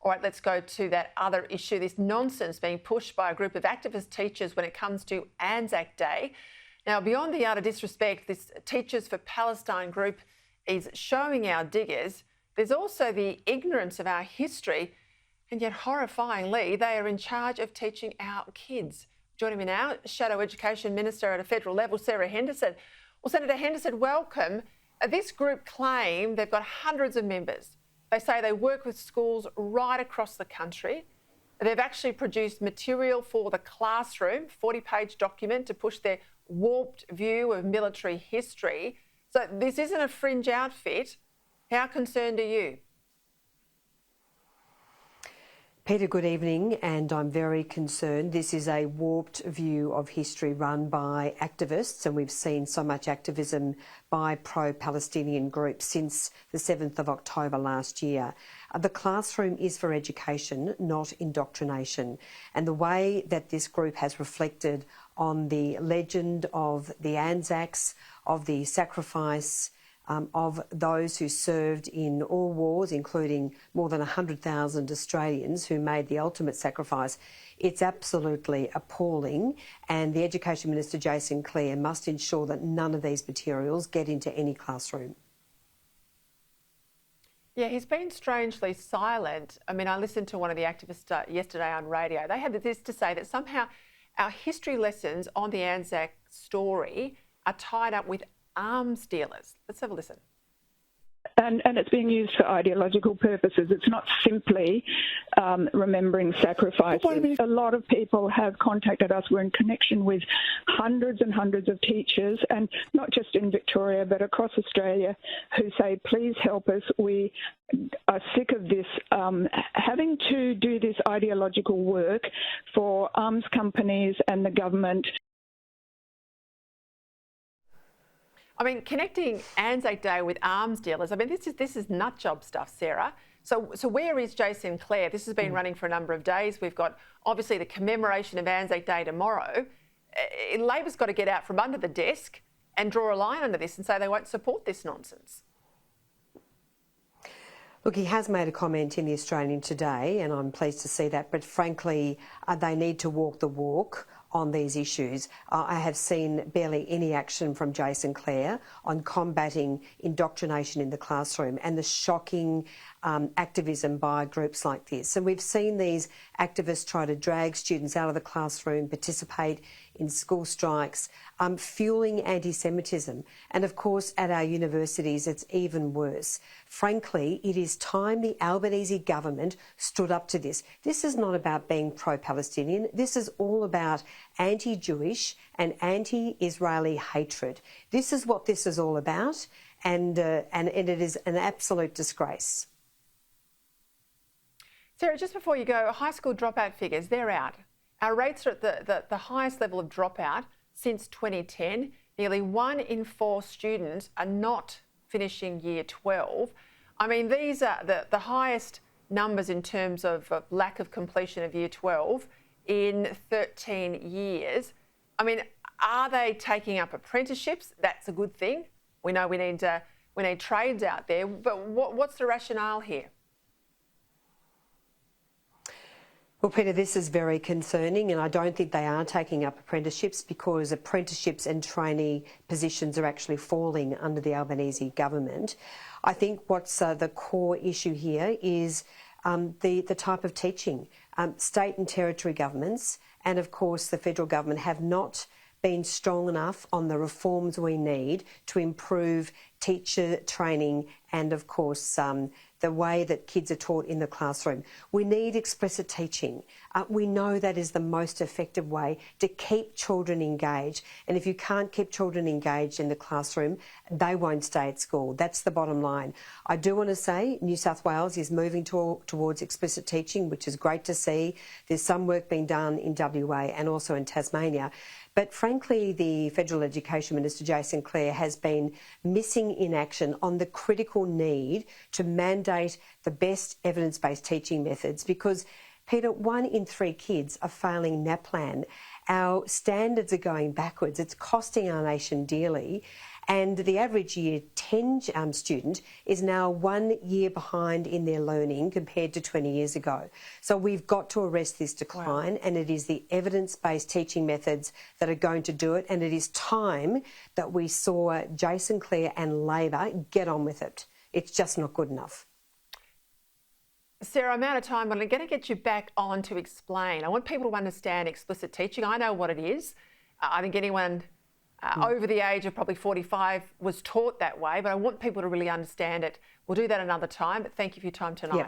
All right, let's go to that other issue, this nonsense being pushed by a group of activist teachers when it comes to Anzac Day. Now, beyond the utter disrespect, this Teachers for Palestine group is showing our diggers, there's also the ignorance of our history, and yet horrifyingly, they are in charge of teaching our kids. Joining me now, Shadow Education Minister at a federal level, Sarah Henderson. Well, Senator Henderson, welcome. This group claim they've got hundreds of members. They say they work with schools right across the country. They've actually produced material for the classroom, 40-page document to push their warped view of military history. So this isn't a fringe outfit. How concerned are you? Peter, good evening, and I'm very concerned. This is a warped view of history run by activists, and we've seen so much activism by pro-Palestinian groups since the 7th of October last year. The classroom is for education, not indoctrination. And the way that this group has reflected on the legend of the Anzacs, of the sacrifice of those who served in all wars, including more than 100,000 Australians who made the ultimate sacrifice, it's absolutely appalling. And the Education Minister, Jason Clare, must ensure that none of these materials get into any classroom. Yeah, he's been strangely silent. I mean, I listened to one of the activists yesterday on radio. They had this to say, that somehow our history lessons on the Anzac story are tied up with arms dealers. Let's have a listen. And it's being used for ideological purposes. It's not simply remembering sacrifices. A lot of people have contacted us. We're in connection with hundreds and hundreds of teachers, and not just in Victoria, but across Australia, who say, please help us. We are sick of this, having to do this ideological work for arms companies and the government. I mean, connecting Anzac Day with arms dealers, I mean, this is nut job stuff, Sarah. So where is Jason Clare? This has been running for a number of days. We've got, obviously, the commemoration of Anzac Day tomorrow. Labor's got to get out from under the desk and draw a line under this and say they won't support this nonsense. Look, he has made a comment in the Australian today, and I'm pleased to see that, but frankly, they need to walk the walk on these issues. I have seen barely any action from Jason Clare on combating indoctrination in the classroom and the shocking activism by groups like this. And we've seen these activists try to drag students out of the classroom, participate in school strikes, fueling anti-Semitism. And of course, at our universities, it's even worse. Frankly, it is time the Albanese government stood up to this. This is not about being pro-Palestinian. This is all about anti-Jewish and anti-Israeli hatred. This is what this is all about, and it is an absolute disgrace. Sarah, just before you go, high school dropout figures, they're out. Our rates are at the highest level of dropout since 2010. Nearly 1 in 4 students are not finishing year 12. I mean, these are the highest numbers in terms of lack of completion of year 12 in 13 years. I mean, are they taking up apprenticeships? That's a good thing. We know we need trades out there, but what's the rationale here? Well, Peter, this is very concerning, and I don't think they are taking up apprenticeships, because apprenticeships and trainee positions are actually falling under the Albanese government. I think what's the core issue here is the type of teaching. State and territory governments and, of course, the federal government have not been strong enough on the reforms we need to improve teacher training and, of course, the way that kids are taught in the classroom. We need explicit teaching. We know that is the most effective way to keep children engaged. And if you can't keep children engaged in the classroom, they won't stay at school. That's the bottom line. I do want to say New South Wales is moving towards explicit teaching, which is great to see. There's some work being done in WA and also in Tasmania. But frankly, the Federal Education Minister, Jason Clare, has been missing in action on the critical need to mandate the best evidence-based teaching methods, because, Peter, 1 in 3 kids are failing NAPLAN. Our standards are going backwards. It's costing our nation dearly. And the average year 10 student is now 1 year behind in their learning compared to 20 years ago. So we've got to arrest this decline, and it is the evidence-based teaching methods that are going to do it, and it is time that we saw Jason Clare and Labor get on with it. It's just not good enough. Sarah, I'm out of time, but I'm going to get you back on to explain. I want people to understand explicit teaching. I know what it is. I think anyone over the age of probably 45 was taught that way, but I want people to really understand it. We'll do that another time, but thank you for your time tonight. Yeah.